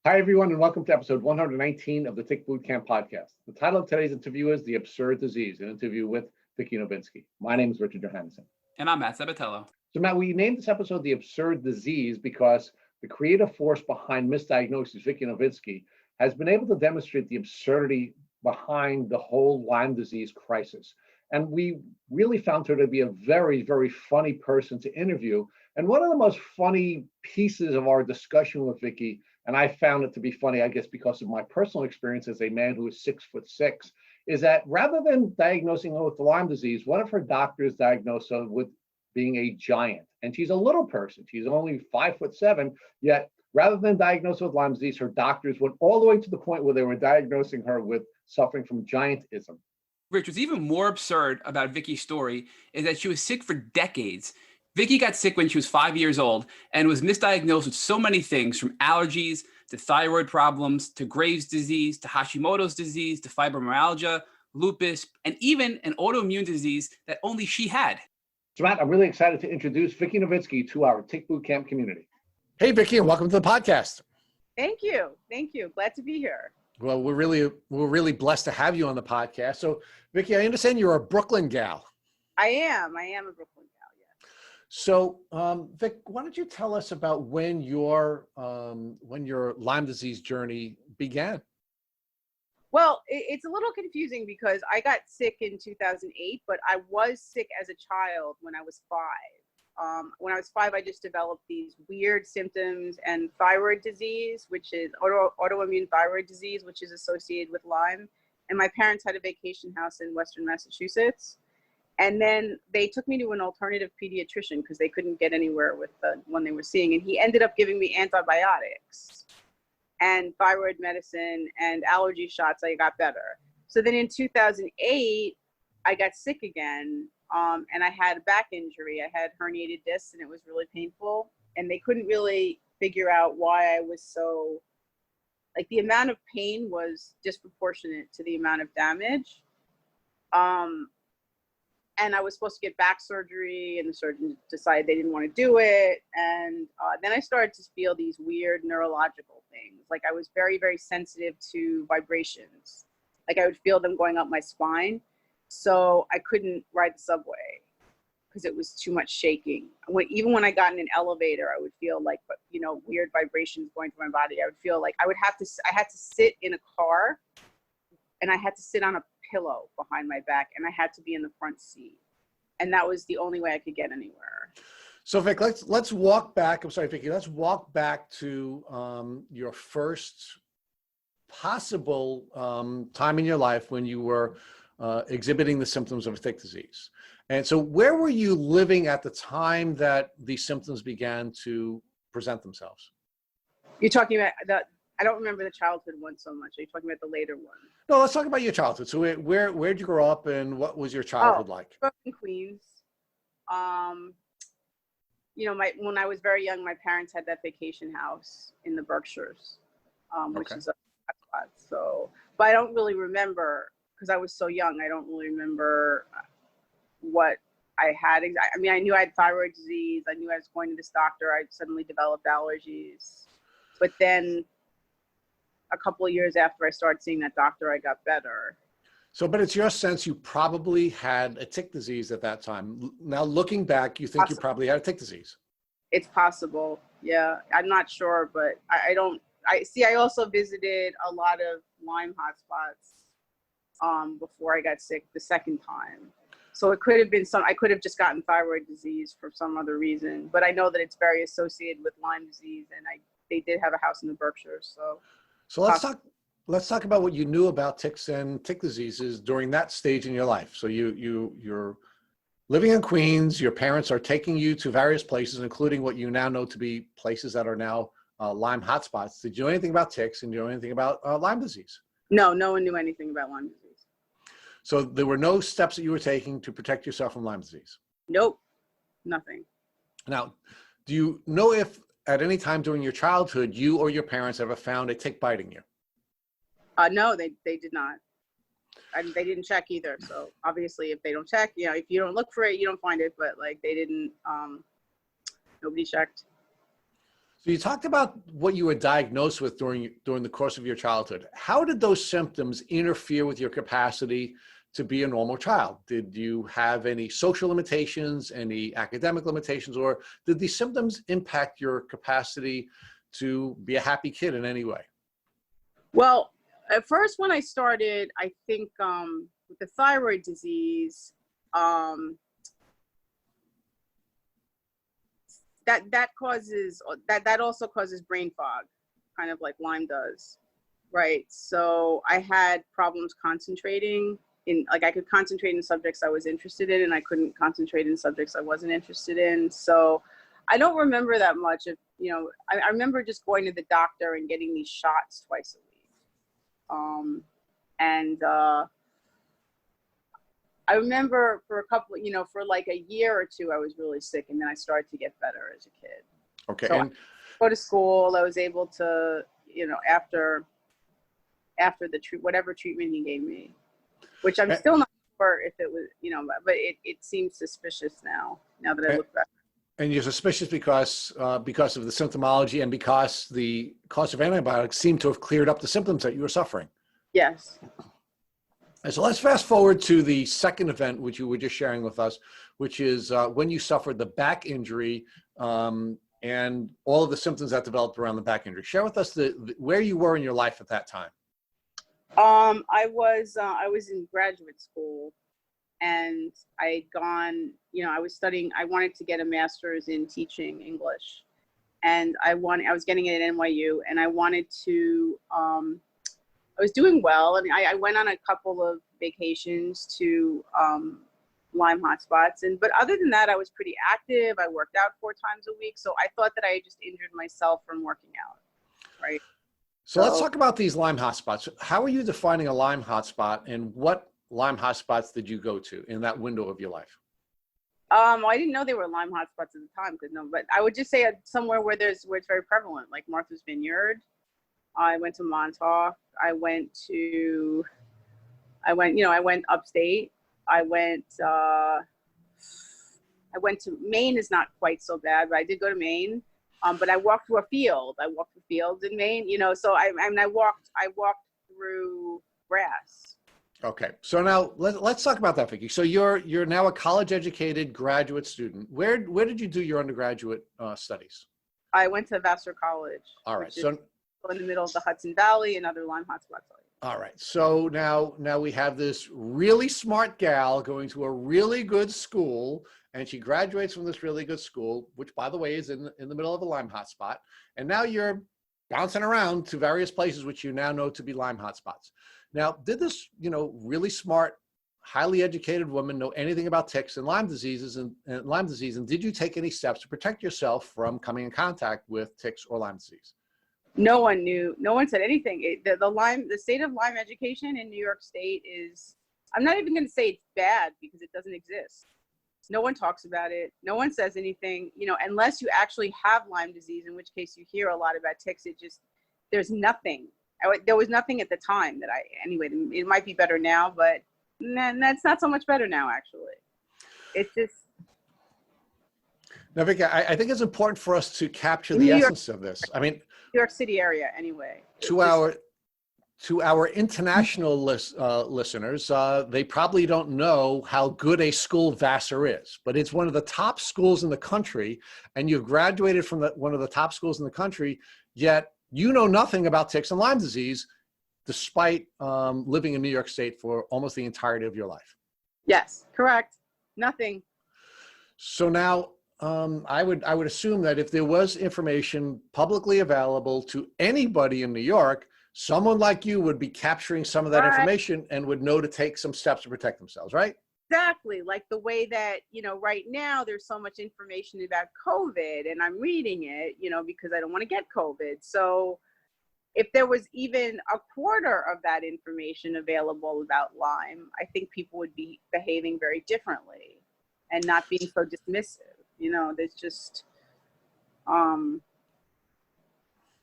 Hi, everyone, and welcome to episode 119 of the Tick Boot Camp podcast. The title of today's interview is The Absurd Disease, an interview with Vicki Novinsky. My name is Richard Johannesson. And I'm Matt Sabatello. So, Matt, we named this episode The Absurd Disease because the creative force behind misdiagnosis, Vicki Novinsky, has been able to demonstrate the absurdity behind the whole Lyme disease crisis. And we really found her to be a very, very funny person to interview. And one of the most funny pieces of our discussion with Vicki, and I found it to be funny, I guess, because of my personal experience as a man who is 6'6", is that rather than diagnosing her with the Lyme disease, one of her doctors diagnosed her with being a giant. And she's a little person. She's only 5'7", yet rather than diagnose her with Lyme disease, her doctors went all the way to the point where they were diagnosing her with suffering from giantism. Rich, what's even more absurd about Vicki's story is that she was sick for decades. Vicki got sick when she was 5 years old and was misdiagnosed with so many things, from allergies to thyroid problems to Graves' disease to Hashimoto's disease to fibromyalgia, lupus, and even an autoimmune disease that only she had. So, Matt, I'm really excited to introduce Vicki Novinsky to our Tick Boot Camp community. Hey, Vicki, and welcome to the podcast. Thank you. Thank you. Glad to be here. Well, we're really blessed to have you on the podcast. So, Vicki, I understand you're a Brooklyn gal. I am a Brooklyn gal, yeah. So, Vic, why don't you tell us about when your Lyme disease journey began? Well, it's a little confusing because I got sick in 2008, but I was sick as a child when I was 5. When I was 5, I just developed these weird symptoms and thyroid disease, which is autoimmune thyroid disease, which is associated with Lyme. And my parents had a vacation house in Western Massachusetts. And then they took me to an alternative pediatrician because they couldn't get anywhere with the one they were seeing. And he ended up giving me antibiotics and thyroid medicine and allergy shots. I got better. So then in 2008, I got sick again. And I had a back injury. I had herniated discs and it was really painful. And they couldn't really figure out why I was so, like, the amount of pain was disproportionate to the amount of damage. And I was supposed to get back surgery and the surgeon decided they didn't want to do it. And then I started to feel these weird neurological things. Like I was very, very sensitive to vibrations. Like I would feel them going up my spine. So I couldn't ride the subway because it was too much shaking. Even when I got in an elevator, I would feel like, weird vibrations going through my body. I would feel like I had to sit in a car and I had to sit on a pillow behind my back and I had to be in the front seat. And that was the only way I could get anywhere. So Vic, let's walk back. I'm sorry, Vicki, let's walk back to your first possible time in your life when you were exhibiting the symptoms of tick disease. And so where were you living at the time that these symptoms began to present themselves? You're talking about I don't remember the childhood one so much. Are you talking about the later one? No, let's talk about your childhood. So where'd you grow up and what was your childhood like? I grew up in Queens. When I was very young, my parents had that vacation house in the Berkshires, which is a hotspot. So, but I don't really remember because I was so young. I don't really remember what I had. I mean, I knew I had thyroid disease. I knew I was going to this doctor. I suddenly developed allergies. But then a couple of years after I started seeing that doctor, I got better. So, but it's your sense you probably had a tick disease at that time. Now, looking back, you think Possible. You probably had a tick disease. It's possible. Yeah, I'm not sure, but I also visited a lot of Lyme hotspots before I got sick the second time. So it could have been I could have just gotten thyroid disease for some other reason, but I know that it's very associated with Lyme disease, and they did have a house in the Berkshires. So let's talk about what you knew about ticks and tick diseases during that stage in your life. So you're living in Queens. Your parents are taking you to various places, including what you now know to be places that are now Lyme hotspots. Did you know anything about ticks and do you know anything about Lyme disease? No one knew anything about Lyme disease. So there were no steps that you were taking to protect yourself from Lyme disease? Nope, nothing. Now, do you know if at any time during your childhood, you or your parents ever found a tick biting you? No, they did not. They didn't check either. So obviously if they don't check, if you don't look for it, you don't find it, but like they didn't, nobody checked. So you talked about what you were diagnosed with during the course of your childhood. How did those symptoms interfere with your capacity to be a normal child? Did you have any social limitations, any academic limitations, or did these symptoms impact your capacity to be a happy kid in any way? Well, at first when I started, I think with the thyroid disease, that also causes brain fog, kind of like Lyme does, right? So I had problems concentrating I could concentrate in subjects I was interested in, and I couldn't concentrate in subjects I wasn't interested in. So I don't remember that much of, I remember just going to the doctor and getting these shots twice a week. I remember for a couple, for like a year or two, I was really sick, and then I started to get better as a kid. Okay. So I go to school. I was able to, after whatever treatment he gave me, which I'm still not sure if it was, but it seems suspicious now that I look back. And you're suspicious because of the symptomology and because the cost of antibiotics seemed to have cleared up the symptoms that you were suffering. Yes. And so let's fast forward to the second event, which you were just sharing with us, which is when you suffered the back injury and all of the symptoms that developed around the back injury. Share with us where you were in your life at that time. I was in graduate school, and I had gone, I was studying, I wanted to get a master's in teaching English, and I was getting it at NYU, and I wanted to, I was doing well, and I went on a couple of vacations to Lyme hotspots, but other than that, I was pretty active. I worked out 4 times a week, so I thought that I had just injured myself from working out, right? So let's talk about these Lyme hotspots. How are you defining a Lyme hotspot, and what Lyme hotspots did you go to in that window of your life? I didn't know they were Lyme hotspots at the time, but I would just say somewhere where it's very prevalent, like Martha's Vineyard. I went to Montauk. I went upstate. I went to Maine. Is not quite so bad, but I did go to Maine. But I walked through a field. I walked through fields in Maine, so I walked through grass. Okay. So now let's talk about that, Vicki. So you're now a college-educated graduate student. Where did you do your undergraduate studies? I went to Vassar College. All right. So in the middle of the Hudson Valley and other Lyme hotspots. All right. So now we have this really smart gal going to a really good school, and she graduates from this really good school, which, by the way, is in the middle of a Lyme hotspot. And now you're bouncing around to various places which you now know to be Lyme hotspots. Now, did this, really smart, highly educated woman know anything about ticks and Lyme diseases and Lyme disease? And did you take any steps to protect yourself from coming in contact with ticks or Lyme disease? No one knew. No one said anything. The state of Lyme education in New York State is, I'm not even going to say it's bad because it doesn't exist. No one talks about it. No one says anything, unless you actually have Lyme disease, in which case you hear a lot about ticks. There's nothing. There was nothing at the time anyway, it might be better now, but that's not so much better now, actually. It's just. Now, Vicki, I think it's important for us to capture the essence of this. I mean, New York City area, anyway. To our international listeners, they probably don't know how good a school Vassar is, but it's one of the top schools in the country, and you've graduated from one of the top schools in the country, yet you know nothing about ticks and Lyme disease, despite living in New York State for almost the entirety of your life. Yes, correct. Nothing. So now, I would assume that if there was information publicly available to anybody in New York, someone like you would be capturing some of that information and would know to take some steps to protect themselves, right? Exactly. Like the way that, right now there's so much information about COVID, and I'm reading it, because I don't want to get COVID. So if there was even a quarter of that information available about Lyme, I think people would be behaving very differently and not being so dismissive. There's just,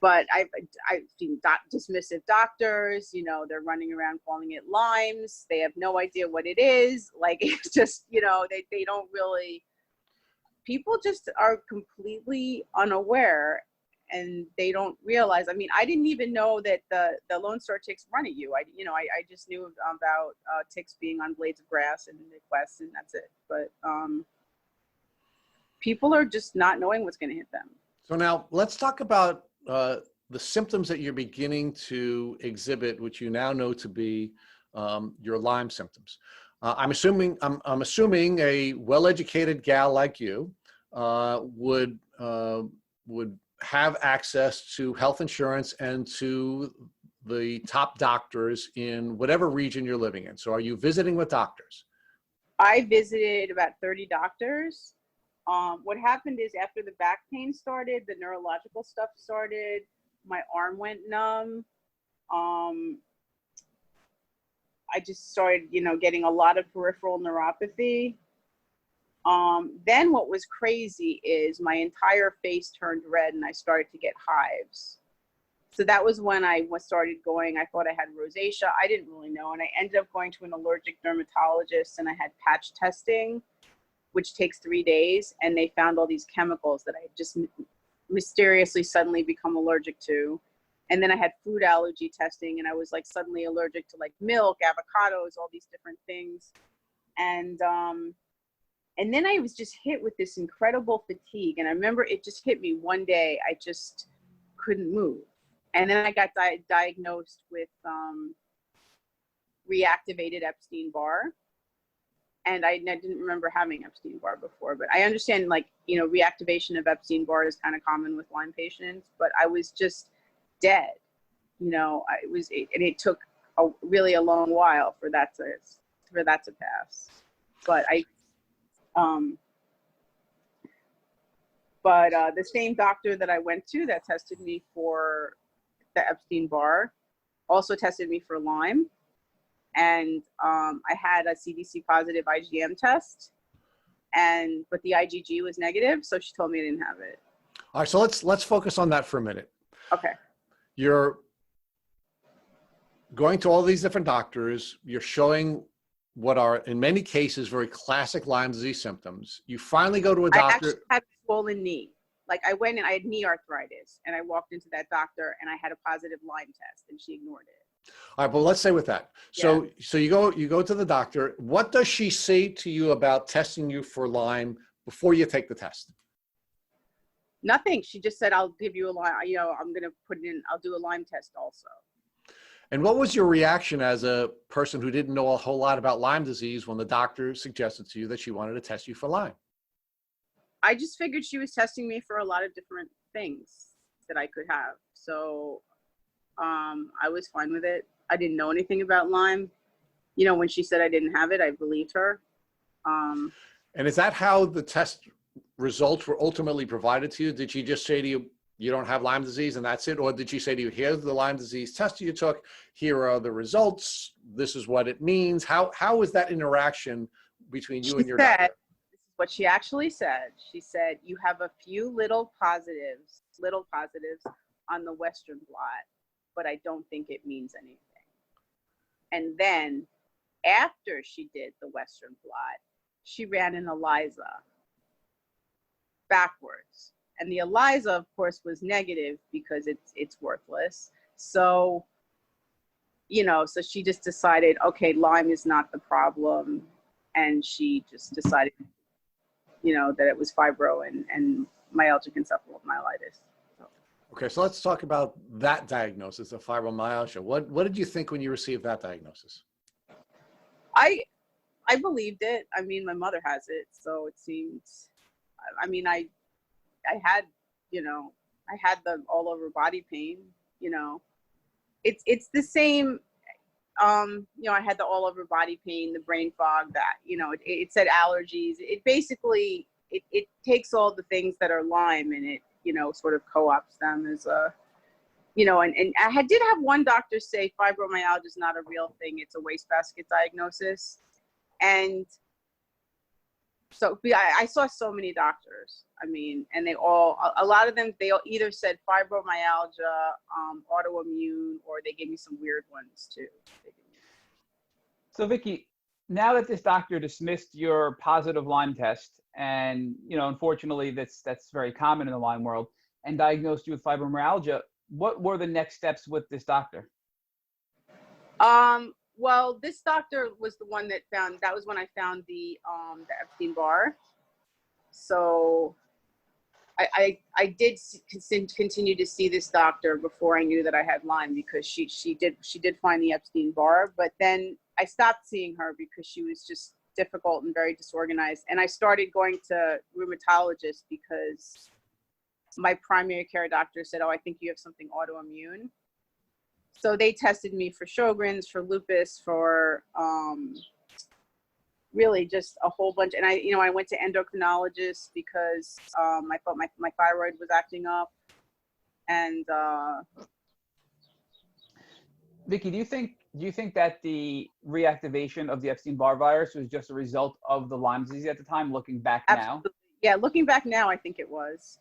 but I've seen dismissive doctors, they're running around calling it Lymes. They have no idea what it is. Like, it's just, they don't really, people just are completely unaware. and they don't realize. I mean, I didn't even know that the Lone Star ticks run at you. I just knew about ticks being on blades of grass and Midwest, and that's it. But people are just not knowing what's going to hit them. So now let's talk about the symptoms that you're beginning to exhibit, which you now know to be your Lyme symptoms. I'm assuming a well-educated gal like you would have access to health insurance and to the top doctors in whatever region you're living in. So are you visiting with doctors? I visited about 30 doctors. What happened is after the back pain started, the neurological stuff started, my arm went numb. I just started, getting a lot of peripheral neuropathy. Then what was crazy is my entire face turned red and I started to get hives. So that was when I started going. I thought I had rosacea. I didn't really know. And I ended up going to an allergic dermatologist, and I had patch testing, which takes 3 days. And they found all these chemicals that I had just mysteriously suddenly become allergic to. And then I had food allergy testing, and I was like suddenly allergic to like milk, avocados, all these different things. And then I was just hit with this incredible fatigue. And I remember it just hit me one day. I just couldn't move. And then I got diagnosed with reactivated Epstein-Barr. And I didn't remember having Epstein-Barr before, but I understand reactivation of Epstein-Barr is kind of common with Lyme patients, but I was just dead. It took really a long while for that to pass. But the same doctor that I went to that tested me for the Epstein-Barr also tested me for Lyme. And I had a CDC positive IgM test, but the IgG was negative, so she told me I didn't have it. All right, so let's focus on that for a minute. Okay. You're going to all these different doctors. You're showing what are, in many cases, very classic Lyme disease symptoms. You finally go to a doctor. I actually had a swollen knee. Like I went and I had knee arthritis, and I walked into that doctor and I had a positive Lyme test, and she ignored it. All right, but let's say with that. So you go to the doctor. What does she say to you about testing you for Lyme before you take the test? Nothing. She just said, I'll give you a Lyme, I'm going to put it in, I'll do a Lyme test also. And what was your reaction as a person who didn't know a whole lot about Lyme disease when the doctor suggested to you that she wanted to test you for Lyme? I just figured she was testing me for a lot of different things that I could have. So I was fine with it. I didn't know anything about Lyme. When she said I didn't have it, I believed her. And is that how the test results were ultimately provided to you? Did she just say to you, you don't have Lyme disease and that's it? Or did she say to you, here's the Lyme disease test you took, here are the results, this is what it means? How was that interaction between you and your doctor? This is what she actually said. She said, you have a few little positives on the Western blot, but I don't think it means anything. And then after she did the Western blot, she ran an ELISA backwards. And the ELISA, of course, was negative because it's worthless. So, so she just decided, okay, Lyme is not the problem. And she just decided, that it was fibro and myalgic encephalomyelitis. Okay, so let's talk about that diagnosis of fibromyalgia. What did you think when you received that diagnosis? I believed it. I mean, my mother has it, so it seems. I mean, I had, I had the all over body pain. It's the same. I had the all over body pain, the brain fog. That it said allergies. It basically it takes all the things that are Lyme and it sort of co-ops them as a, and I did have one doctor say fibromyalgia is not a real thing. It's a wastebasket diagnosis. And so I saw so many doctors. I mean, and a lot of them, they all either said fibromyalgia, autoimmune, or they gave me some weird ones too. So Vicki, now that this doctor dismissed your positive Lyme test, and unfortunately that's very common in the Lyme world, and diagnosed you with fibromyalgia. What were the next steps with this doctor? Well, this doctor was the one that was when I found the Epstein-Barr. So I did continue to see this doctor before I knew that I had Lyme, because she did find the Epstein-Barr, but then I stopped seeing her because she was just difficult and very disorganized. And I started going to rheumatologists because my primary care doctor said, "Oh, I think you have something autoimmune." So they tested me for Sjogren's, for lupus, for really just a whole bunch. And I went to endocrinologists because I thought my thyroid was acting up. And Vicki, do you think that the reactivation of the Epstein-Barr virus was just a result of the Lyme disease at the time, looking back now? Yeah, looking back now, I think it was.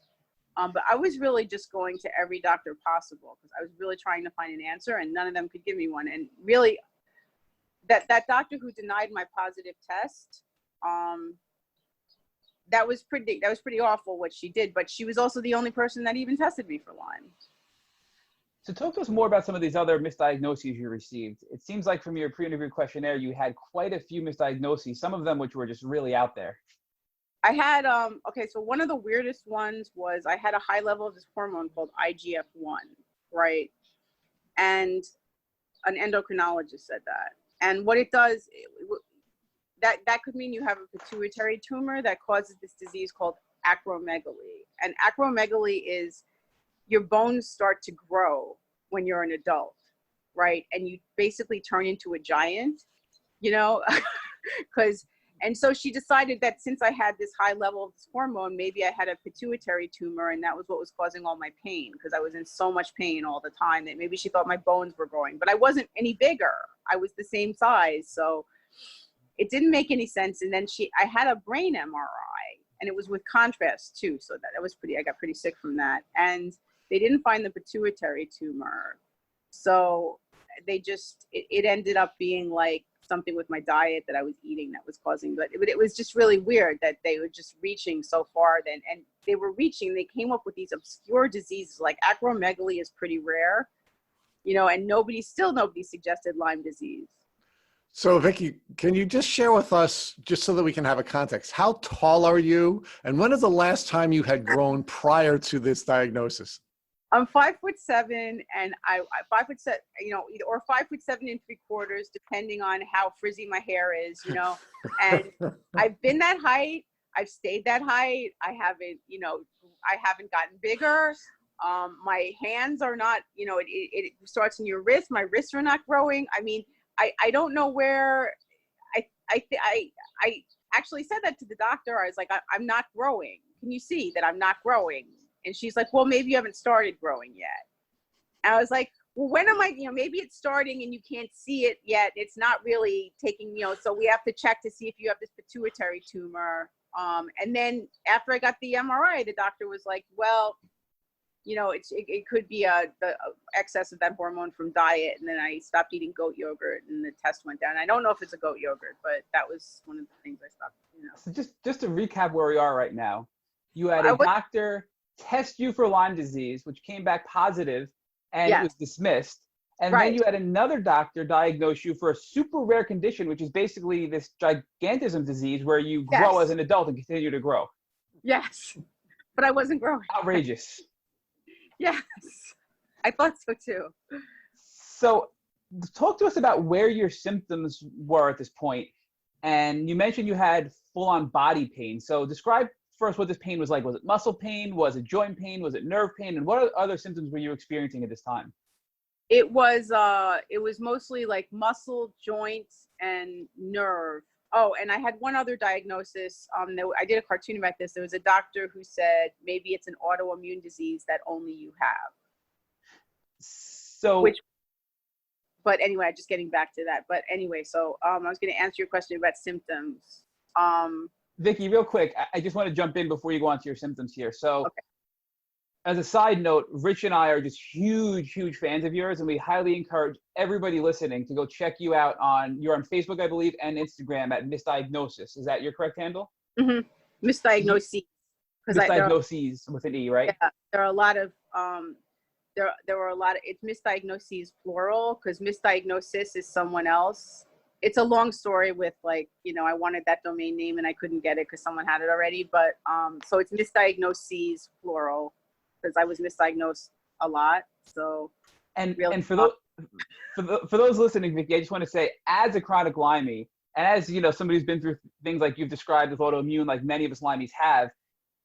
But I was really just going to every doctor possible because I was really trying to find an answer, and none of them could give me one. And really, that doctor who denied my positive test, that was pretty awful what she did. But she was also the only person that even tested me for Lyme. So talk to us more about some of these other misdiagnoses you received. It seems like from your pre-interview questionnaire, you had quite a few misdiagnoses, some of them which were just really out there. I had, okay, so one of the weirdest ones was I had a high level of this hormone called IGF-1, right? And an endocrinologist said that. And what it does, that could mean you have a pituitary tumor that causes this disease called acromegaly. And acromegaly is your bones start to grow when you're an adult, right? And you basically turn into a giant, And so she decided that since I had this high level of this hormone, maybe I had a pituitary tumor, and that was what was causing all my pain, because I was in so much pain all the time that maybe she thought my bones were growing, but I wasn't any bigger. I was the same size. So it didn't make any sense. And then I had a brain MRI, and it was with contrast too. So that was I got pretty sick from that. And they didn't find the pituitary tumor. So it ended up being like something with my diet that I was eating that was causing, but it was just really weird that they were just reaching so far then, and they came up with these obscure diseases. Like acromegaly is pretty rare, and nobody suggested Lyme disease. So Vicki, can you just share with us, just so that we can have a context, how tall are you, and when is the last time you had grown prior to this diagnosis? I'm 5'7", and I 5'7", or 5'7¾", depending on how frizzy my hair is, And I've been that height. I've stayed that height. I haven't gotten bigger. My hands are not, it starts in your wrist. My wrists are not growing. I mean, I don't know where. I actually said that to the doctor. I was like, I'm not growing. Can you see that I'm not growing? And she's like, well, maybe you haven't started growing yet. And I was like, well, when am I, maybe it's starting and you can't see it yet. It's not really taking, so we have to check to see if you have this pituitary tumor. And then after I got the MRI, the doctor was like, well, it could be the excess of that hormone from diet. And then I stopped eating goat yogurt and the test went down. I don't know if it's a goat yogurt, but that was one of the things I stopped, So just to recap where we are right now, you had a doctor test you for Lyme disease, which came back positive, and it was dismissed. And then you had another doctor diagnose you for a super rare condition, which is basically this gigantism disease where you grow as an adult and continue to grow. Yes, but I wasn't growing. Outrageous. Yes, I thought so too. So talk to us about where your symptoms were at this point. And you mentioned you had full-on body pain. So describe first what this pain was like. Was it muscle pain? Was it joint pain? Was it nerve pain? And what other symptoms were you experiencing at this time? It was mostly like muscle, joints, and nerve. Oh, and I had one other diagnosis. I did a cartoon about this. There was a doctor who said maybe it's an autoimmune disease that only you have. But anyway, just getting back to that. But anyway, so I was going to answer your question about symptoms. Vicki, real quick, I just want to jump in before you go on to your symptoms here. So as a side note, Rich and I are just huge, huge fans of yours, and we highly encourage everybody listening to go check you out you're on Facebook, I believe, and Instagram at Misdiagnosis. Is that your correct handle? Mm-hmm. Misdiagnosis. because Misdiagnoses with an E, right? yeah, there are a lot of there were a lot of, it's misdiagnoses plural, because misdiagnosis is someone else. It's a long story with, like, you know, I wanted that domain name and I couldn't get it because someone had it already. But so it's misdiagnoses plural, because I was misdiagnosed a lot. So And for those listening, Vicki, I just want to say, as a chronic Lyme, and as you know, somebody who's been through things like you've described with autoimmune, like many of us Lymies have,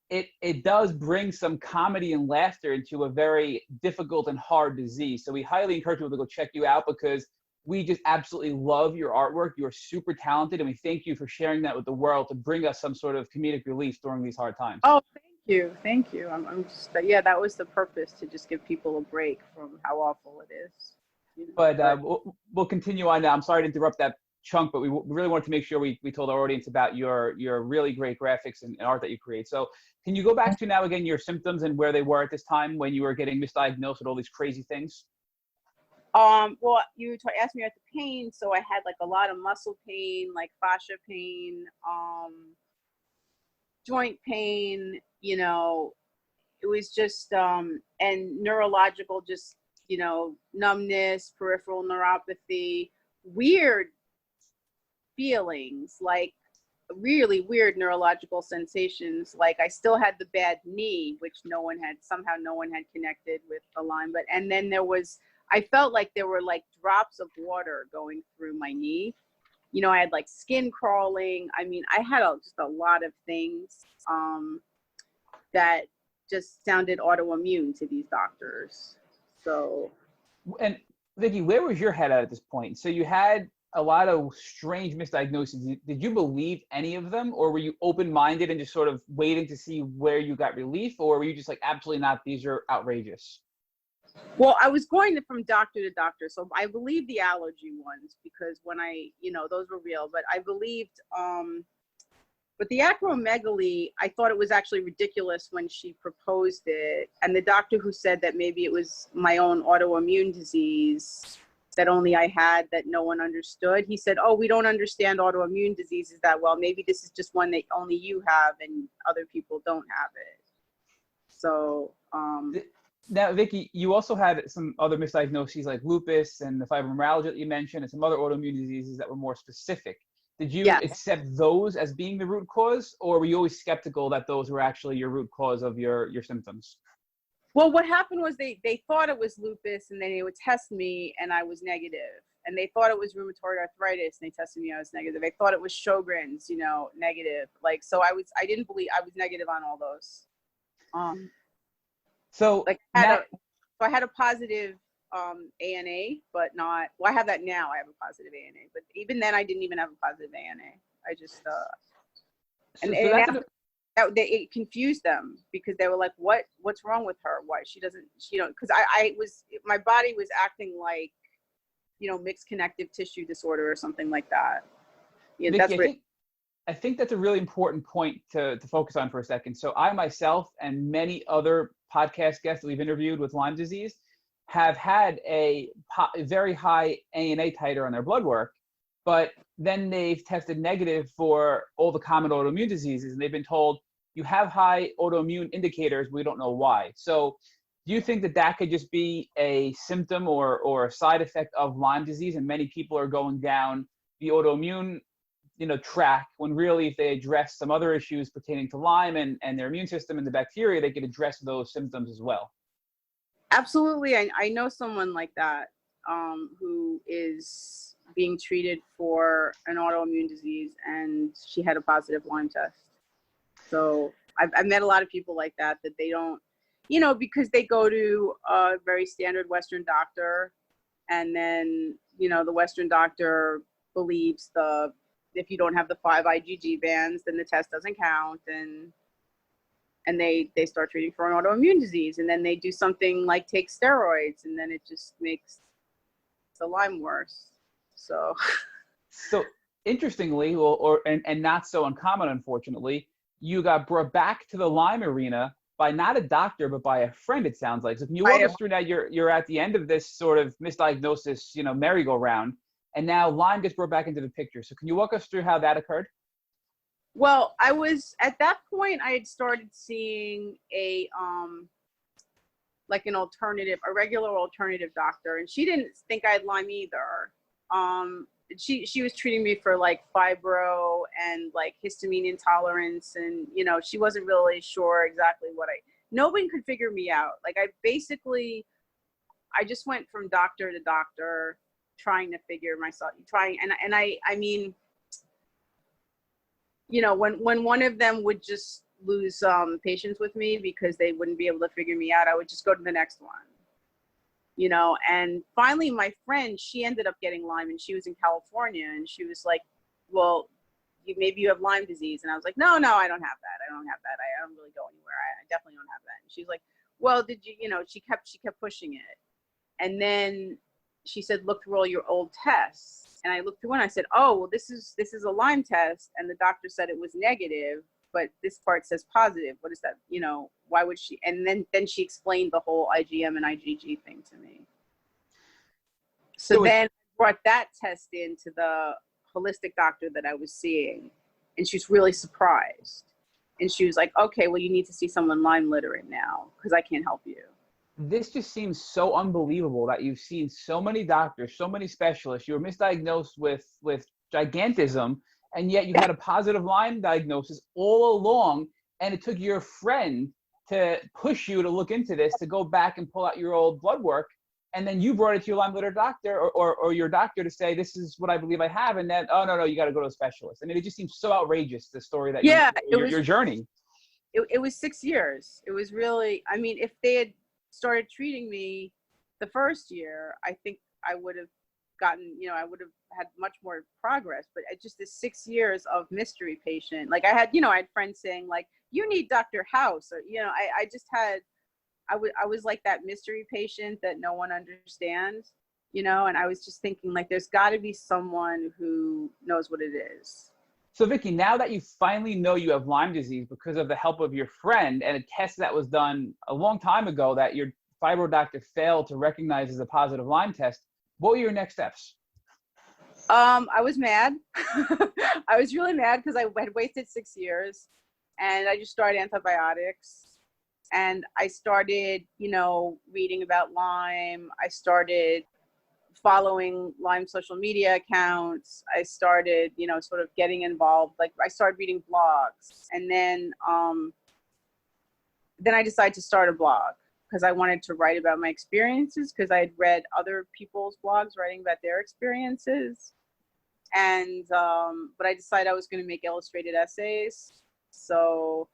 it does bring some comedy and laughter into a very difficult and hard disease. So we highly encourage people to go check you out, because we just absolutely love your artwork. You are super talented, and we thank you for sharing that with the world to bring us some sort of comedic relief during these hard times. Oh, thank you. I'm just, yeah, that was the purpose, to just give people a break from how awful it is. You know? But we'll continue on now. I'm sorry to interrupt that chunk, but we really wanted to make sure we told our audience about your really great graphics and art that you create. So can you go back to now again your symptoms and where they were at this time when you were getting misdiagnosed with all these crazy things? Well, you asked me about the pain, so I had like a lot of muscle pain, like fascia pain, joint pain, you know, it was just, and neurological, just, you know, numbness, peripheral neuropathy, weird feelings, like really weird neurological sensations. Like I still had the bad knee, which somehow no one had connected with the Lyme. But, and then I felt like there were like drops of water going through my knee. You know, I had like skin crawling. I mean, I had just a lot of things that just sounded autoimmune to these doctors. So. And Vicki, where was your head at this point? So you had a lot of strange misdiagnoses. Did you believe any of them, or were you open-minded and just sort of waiting to see where you got relief, or were you just like, absolutely not, these are outrageous? Well, I was going from doctor to doctor, so I believed the allergy ones, because when those were real, but I believed, but the acromegaly, I thought it was actually ridiculous when she proposed it. And the doctor who said that maybe it was my own autoimmune disease that only I had, that no one understood. He said, oh, we don't understand autoimmune diseases that well. Maybe this is just one that only you have and other people don't have it. So, now, Vicki, you also had some other misdiagnoses like lupus and the fibromyalgia that you mentioned, and some other autoimmune diseases that were more specific. Did you accept those as being the root cause, or were you always skeptical that those were actually your root cause of your symptoms? Well, what happened was they thought it was lupus, and then they would test me and I was negative. And they thought it was rheumatoid arthritis, and they tested me, I was negative. They thought it was Sjogren's, negative. Like, so I didn't believe, I was negative on all those. So like I had a positive ANA, but not, well, I have that now. I have a positive ANA, but even then I didn't even have a positive ANA. I just, it confused them, because they were like, what's wrong with her? Why she doesn't, because my body was acting like, mixed connective tissue disorder or something like that. Yeah, Vicki, I think that's a really important point to focus on for a second. So I myself and many other podcast guests that we've interviewed with Lyme disease have had a very high ANA titer on their blood work, but then they've tested negative for all the common autoimmune diseases, and they've been told, you have high autoimmune indicators, we don't know why. So do you think that could just be a symptom or a side effect of Lyme disease, and many people are going down the autoimmune track, when really if they address some other issues pertaining to Lyme and their immune system and the bacteria, they could address those symptoms as well? Absolutely. I know someone like that who is being treated for an autoimmune disease, and she had a positive Lyme test. So I've met a lot of people like that they don't, because they go to a very standard Western doctor, and then, the Western doctor believes if you don't have the 5 IgG bands, then the test doesn't count, and they start treating for an autoimmune disease, and then they do something like take steroids, and then it just makes the Lyme worse. So interestingly, and not so uncommon, unfortunately, you got brought back to the Lyme arena by not a doctor, but by a friend, it sounds like. So can you walk us through now? You're at the end of this sort of misdiagnosis, merry-go-round, and now Lyme gets brought back into the picture. So can you walk us through how that occurred? Well, I was at that point. I had started seeing a like a regular alternative doctor, and she didn't think I had Lyme either. She was treating me for like fibro and like histamine intolerance, and she wasn't really sure exactly nobody could figure me out. Like I just went from doctor to doctor trying to figure myself, and I mean, when one of them would just lose patience with me because they wouldn't be able to figure me out, I would just go to the next one. And finally my friend, she ended up getting Lyme, and she was in California, and she was like, well, maybe you have Lyme disease. And I was like, no, I don't have that. I don't really go anywhere. I definitely don't have that. And she's like, well, did you, she kept pushing it. And then she said, look through all your old tests. And I looked through one, I said, oh, well, this is a Lyme test. And the doctor said it was negative, but this part says positive. What is that? Why would she? And then she explained the whole IgM and IgG thing to me. So then I brought that test into the holistic doctor that I was seeing, and she was really surprised. And she was like, okay, well, you need to see someone Lyme literate now, because I can't help you. This just seems so unbelievable that you've seen so many doctors, so many specialists. You were misdiagnosed with gigantism, and yet you had a positive Lyme diagnosis all along, and it took your friend to push you to look into this, to go back and pull out your old blood work, and then you brought it to your Lyme literate doctor or your doctor to say, this is what I believe I have, and then, oh, no, you got to go to a specialist. I mean, it just seems so outrageous, the story that your journey. It was 6 years. It was really, I mean, if they had started treating me the first year, I think I would have gotten, I would have had much more progress. But it just this 6 years of mystery patient. Like I had friends saying like, you need Dr. House, or I was like that mystery patient that no one understands, and I was just thinking like, there's got to be someone who knows what it is. So Vicki, now that you finally know you have Lyme disease because of the help of your friend and a test that was done a long time ago that your fibro doctor failed to recognize as a positive Lyme test, what were your next steps? I was mad. I was really mad because I had wasted 6 years, and I just started antibiotics. And I started, reading about Lyme. I started following Lyme social media accounts. I started, sort of getting involved. Like I started reading blogs, and then I decided to start a blog because I wanted to write about my experiences, because I had read other people's blogs writing about their experiences. And, but I decided I was going to make illustrated essays. So,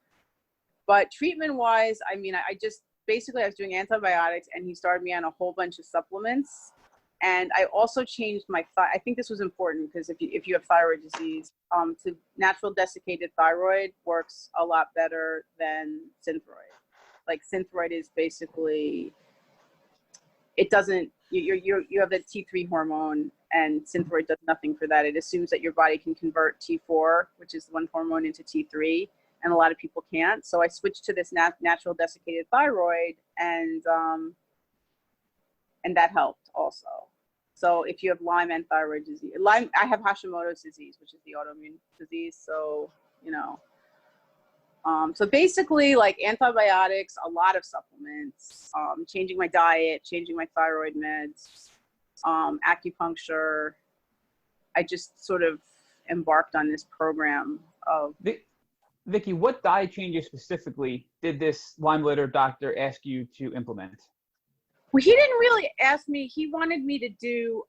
but treatment wise, I mean, I just, basically I was doing antibiotics, and he started me on a whole bunch of supplements. And I also changed I think this was important, because if you have thyroid disease, to natural desiccated thyroid works a lot better than Synthroid. Like Synthroid is basically, it doesn't, you have the T3 hormone, and Synthroid does nothing for that. It assumes that your body can convert T4, which is one hormone, into T3, and a lot of people can't. So I switched to this natural desiccated thyroid, and that helped also. So if you have Lyme and thyroid disease, I have Hashimoto's disease, which is the autoimmune disease. So, so basically like antibiotics, a lot of supplements, changing my diet, changing my thyroid meds, acupuncture. I just sort of embarked on this program of. Vicki, what diet changes specifically did this Lyme literate doctor ask you to implement? Well, he didn't really ask me. He wanted me to do,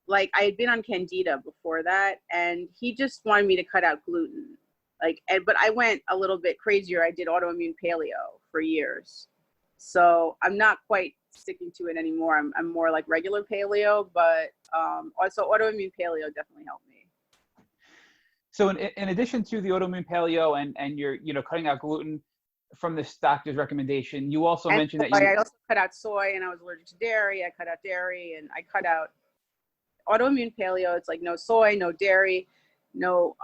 like I had been on Candida before that, and he just wanted me to cut out gluten. But I went a little bit crazier. I did autoimmune paleo for years. So I'm not quite sticking to it anymore. I'm more like regular paleo, but also autoimmune paleo definitely helped me. So in addition to the autoimmune paleo and your, cutting out gluten from this doctor's recommendation, you also mentioned that I also cut out soy, and I was allergic to dairy. I cut out dairy, and I cut out autoimmune paleo. It's like no soy, no dairy, no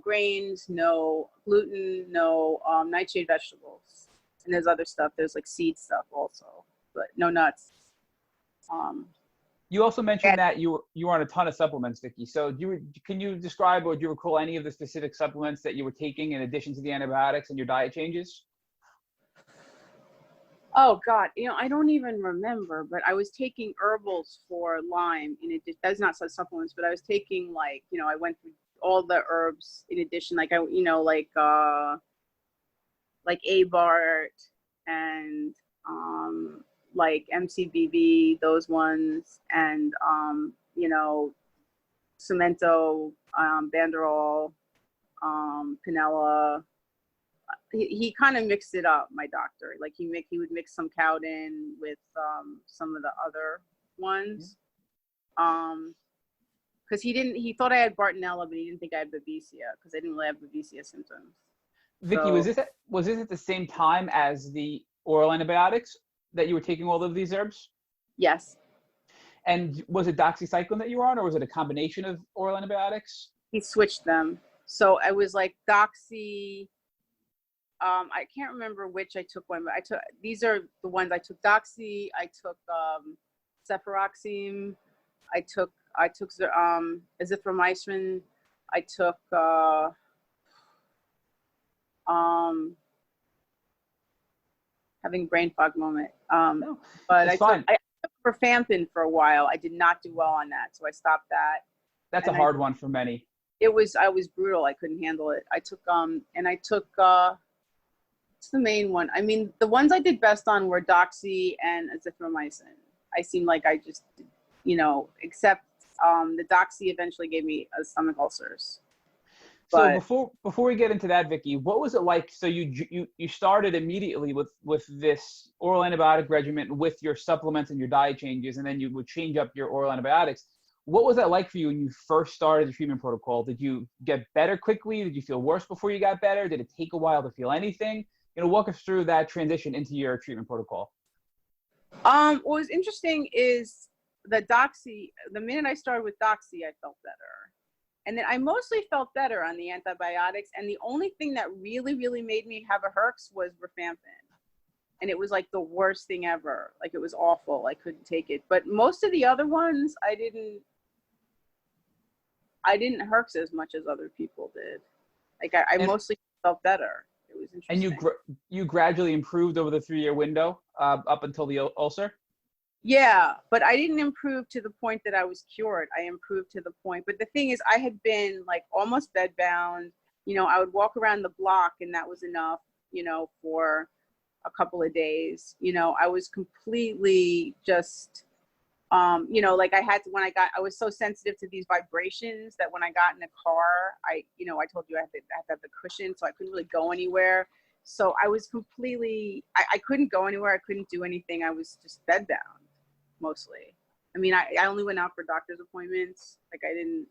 grains, no gluten, no nightshade vegetables. And there's other stuff. There's like seed stuff also, but no nuts. You also mentioned And- that you were on a ton of supplements, Vicki. So can you describe or do you recall any of the specific supplements that you were taking in addition to the antibiotics and your diet changes? Oh God, I don't even remember, but I was taking herbals for Lyme, and that's not such supplements, but I was taking I went through all the herbs in addition, like Abart and like MCBB, those ones, and Cemento, Banderol, Pinella. He kind of mixed it up, my doctor. Like he would mix some Cowden with some of the other ones. Because he thought I had Bartonella, but he didn't think I had Babesia because I didn't really have Babesia symptoms. Vicki, So, was this at the same time as the oral antibiotics that you were taking all of these herbs? yes, And was it doxycycline that you were on, or was it a combination of oral antibiotics? he switched them. So I was like Doxy. I can't remember which I took one, but these are the ones I took. Doxy, I took cefuroxime, I took azithromycin, I took having brain fog moment. No, But it's I fine. took rifampin for a while. I did not do well on that, so I stopped that. That's a and hard one for many. I was brutal. I couldn't handle it. I took what's the main one? I mean, the ones I did best on were Doxy and azithromycin. I seemed like I just, except the Doxy eventually gave me stomach ulcers. So But before we get into that, Vicki, what was it like? So you started immediately with this oral antibiotic regimen with your supplements and your diet changes, and then you would change up your oral antibiotics. What was that like for you when you first started the treatment protocol? Did you get better quickly? Did you feel worse before you got better? Did it take a while to feel anything? Walk us through that transition into your treatment protocol. what was interesting is the Doxy. The minute I started with Doxy, I felt better. And then I mostly felt better on the antibiotics. And the only thing that really, really made me have a herx was rifampin. And it was like the worst thing ever. Like it was awful. I couldn't take it. But most of the other ones, I didn't herx as much as other people did. Like I mostly felt better. It was interesting. And you gradually improved over the 3-year window up until the ulcer? Yeah, but I didn't improve to the point that I was cured. I improved to the point. But the thing is, I had been like almost bedbound. I would walk around the block and that was enough, for a couple of days. I was completely just, like I was so sensitive to these vibrations that when I got in the car, I told you I had to have the cushion, so I couldn't really go anywhere. So I was completely, I couldn't go anywhere. I couldn't do anything. I was just bedbound mostly. I mean, I only went out for doctor's appointments. Like I didn't,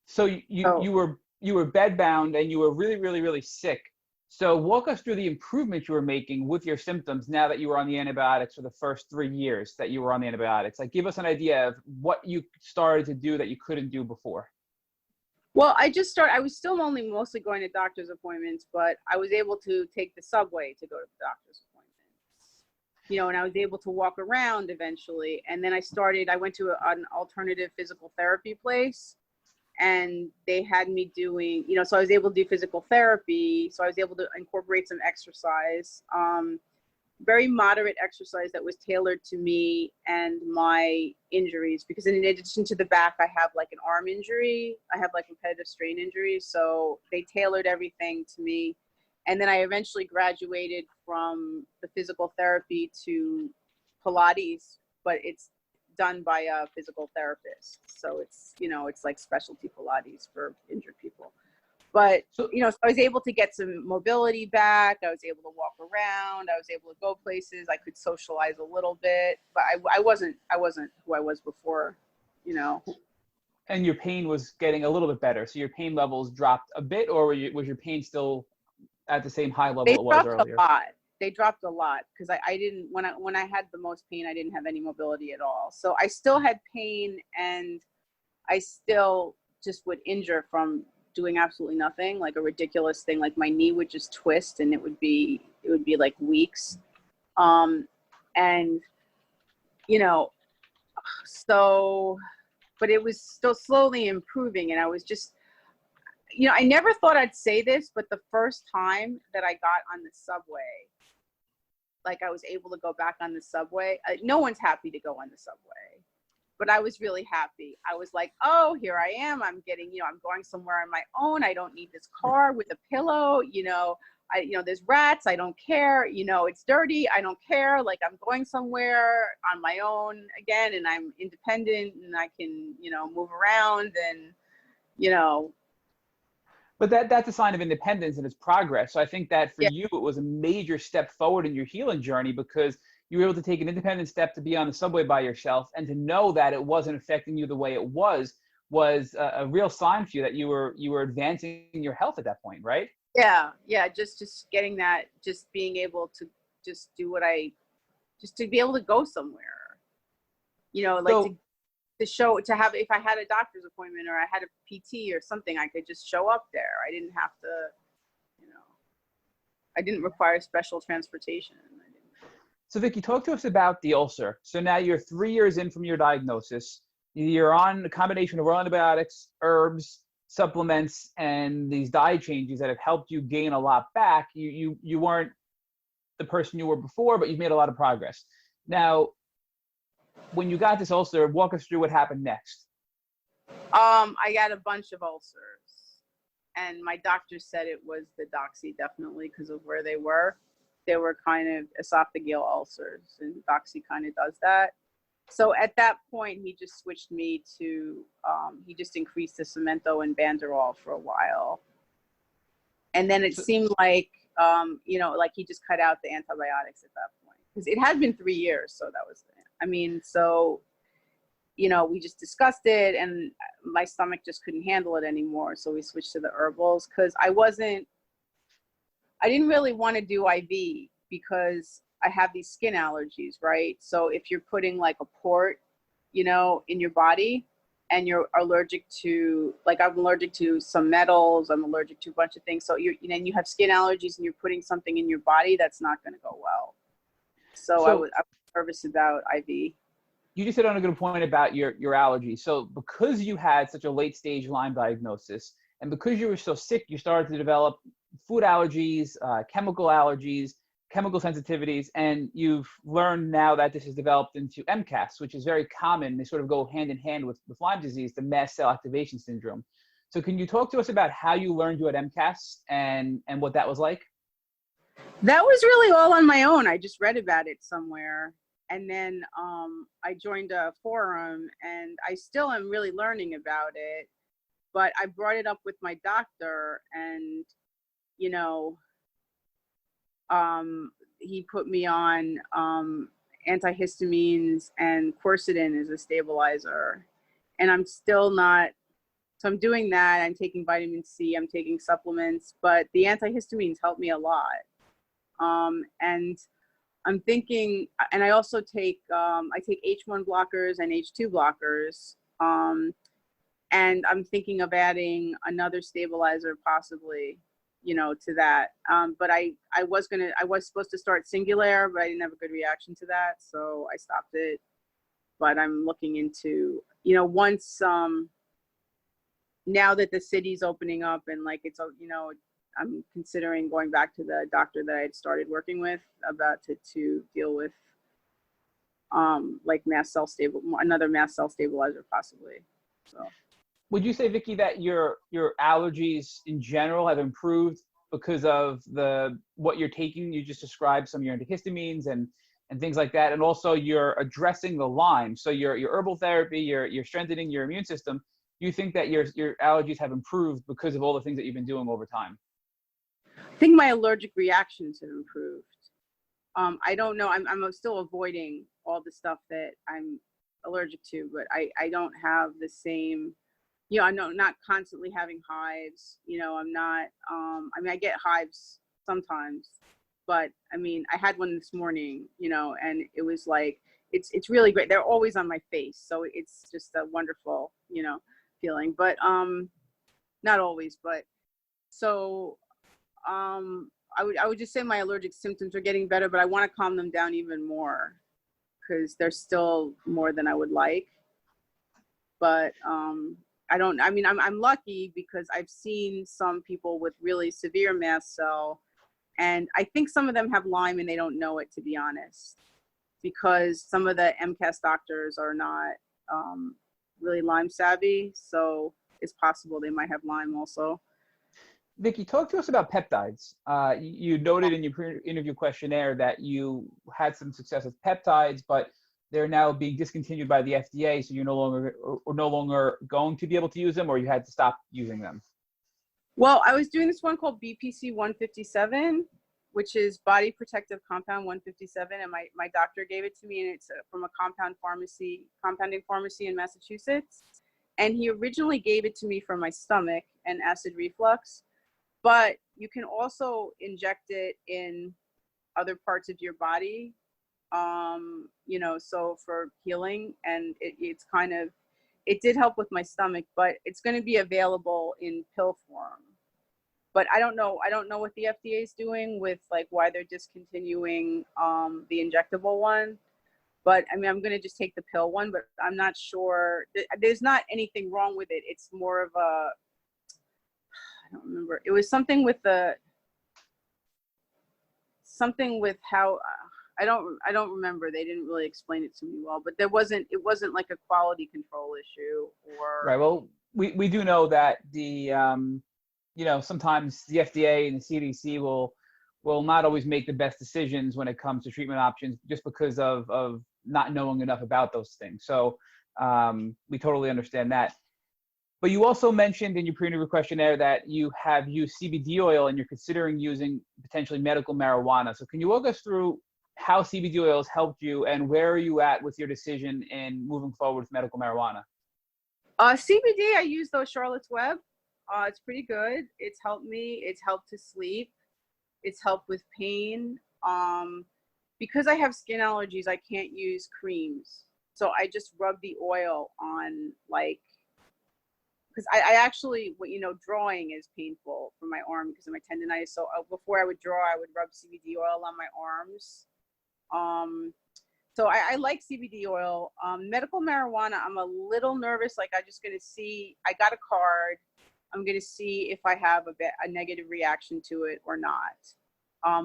So you were bedbound and you were really, really, really sick. So walk us through the improvements you were making with your symptoms now that you were on the antibiotics for the first 3 years that you were on the antibiotics. Like give us an idea of what you started to do that you couldn't do before. Well, I was still only mostly going to doctor's appointments, but I was able to take the subway to go to the doctor's appointments. And I was able to walk around eventually. And then I went to an alternative physical therapy place, and they had me doing, so I was able to do physical therapy. So I was able to incorporate some exercise, very moderate exercise that was tailored to me and my injuries. Because in addition to the back, I have like an arm injury. I have like repetitive strain injuries. So they tailored everything to me. And then I eventually graduated from the physical therapy to Pilates, but it's done by a physical therapist. So it's, it's like specialty Pilates for injured people. But, so I was able to get some mobility back. I was able to walk around. I was able to go places. I could socialize a little bit, but I wasn't who I was before, And your pain was getting a little bit better. So your pain levels dropped a bit, or was your pain still at the same high level it was earlier? They dropped a lot because I didn't, when I had the most pain, I didn't have any mobility at all. So I still had pain, and I still just would injure from doing absolutely nothing, like a ridiculous thing. Like my knee would just twist, and it would be like weeks. And So, but it was still slowly improving, and I was just, I never thought I'd say this, but the first time that I got on the subway, like I was able to go back on the subway. No one's happy to go on the subway, but I was really happy. I was like, oh, here I am. I'm getting, I'm going somewhere on my own. I don't need this car with a pillow. There's rats. I don't care. It's dirty. I don't care. Like, I'm going somewhere on my own again, and I'm independent, and I can, move around, and, But that's a sign of independence and it's progress. So I think that for Yeah. you, it was a major step forward in your healing journey because you were able to take an independent step to be on the subway by yourself, and to know that it wasn't affecting you the way it was a real sign for you that you were advancing your health at that point, right? Yeah. Just getting that, just being able to just do just to be able to go somewhere, to have, if I had a doctor's appointment or I had a PT or something, I could just show up there. I didn't have to, I didn't require special transportation. So Vicki, talk to us about the ulcer. So now you're 3 years in from your diagnosis. You're on a combination of oral antibiotics, herbs, supplements, and these diet changes that have helped you gain a lot back. You weren't the person you were before, but you've made a lot of progress. Now, when you got this ulcer, walk us through what happened next. I got a bunch of ulcers, and my doctor said it was the doxy, definitely, because of where they were. They were kind of esophageal ulcers, and doxy kind of does that. So at that point, he just switched me to, he just increased the Cemento and Banderol for a while. And then it seemed like, like he just cut out the antibiotics at that point. Because it had been 3 years, so that was, we just discussed it, and my stomach just couldn't handle it anymore. So we switched to the herbals, because I didn't really want to do IV because I have these skin allergies, right? So if you're putting like a port, in your body, and you're allergic to, like, I'm allergic to some metals, I'm allergic to a bunch of things. So you have skin allergies and you're putting something in your body, that's not going to go well. So I was nervous about IV. You just hit on a good point about your allergies. So because you had such a late stage Lyme diagnosis, and because you were so sick, you started to develop food allergies, chemical allergies, chemical sensitivities, and you've learned now that this has developed into MCAS, which is very common. They sort of go hand in hand with Lyme disease, the mast cell activation syndrome. So can you talk to us about how you learned you had MCAS and what that was like? That was really all on my own. I just read about it somewhere. And then I joined a forum, and I still am really learning about it. But I brought it up with my doctor, and, he put me on antihistamines, and quercetin is a stabilizer. And I'm still not, so I'm doing that. I'm taking vitamin C, I'm taking supplements, but the antihistamines help me a lot. And I'm thinking, and I also take, I take H1 blockers and H2 blockers. And I'm thinking of adding another stabilizer possibly, to that. But I was supposed to start Singulair, but I didn't have a good reaction to that. So I stopped it. But I'm looking into, once, now that the city's opening up and like it's, I'm considering going back to the doctor that I had started working with about to deal with like another mast cell stabilizer possibly. So would you say, Vicki, that your allergies in general have improved because of what you're taking? You just described some of your antihistamines and things like that, and also you're addressing the Lyme. So your herbal therapy, you're strengthening your immune system. Do you think that your allergies have improved because of all the things that you've been doing over time? I think my allergic reactions have improved. I don't know. I'm still avoiding all the stuff that I'm allergic to, but I don't have the same, I'm not constantly having hives. I'm not, I get hives sometimes, but I had one this morning, and it was like, it's really great. They're always on my face. So it's just a wonderful, feeling, but not always, but so I would just say my allergic symptoms are getting better, but I want to calm them down even more, because there's still more than I would like. But I'm lucky because I've seen some people with really severe mast cell, and I think some of them have Lyme and they don't know it, to be honest, because some of the MCAS doctors are not really Lyme savvy. So it's possible they might have Lyme also. Vicki, talk to us about peptides. You noted in your interview questionnaire that you had some success with peptides, but they're now being discontinued by the FDA, so you're no longer going to be able to use them, or you had to stop using them. Well, I was doing this one called BPC 157, which is Body Protective Compound 157, and my doctor gave it to me, and it's from a compounding pharmacy in Massachusetts. And he originally gave it to me for my stomach and acid reflux, but you can also inject it in other parts of your body, so for healing, and it did help with my stomach, but it's going to be available in pill form. But I don't know what the FDA is doing with like why they're discontinuing the injectable one. But I mean, I'm going to just take the pill one, but I'm not sure. There's not anything wrong with it. It's more of I don't remember. It was something with how, I don't remember. They didn't really explain it to me well, but it wasn't like a quality control issue or. Right. Well, we do know that the, sometimes the FDA and the CDC will not always make the best decisions when it comes to treatment options just because of not knowing enough about those things. So we totally understand that. But you also mentioned in your pre-interview questionnaire that you have used CBD oil and you're considering using potentially medical marijuana. So can you walk us through how CBD oil has helped you and where are you at with your decision in moving forward with medical marijuana? CBD, I use those Charlotte's Web. It's pretty good. It's helped me. It's helped to sleep. It's helped with pain. Because I have skin allergies, I can't use creams. So I just rub the oil on, like, because I actually, drawing is painful for my arm because of my tendonitis. So before I would draw, I would rub CBD oil on my arms. So I like CBD oil. Medical marijuana, I'm a little nervous. Like, I'm just going to see, I got a card. I'm going to see if I have a negative reaction to it or not.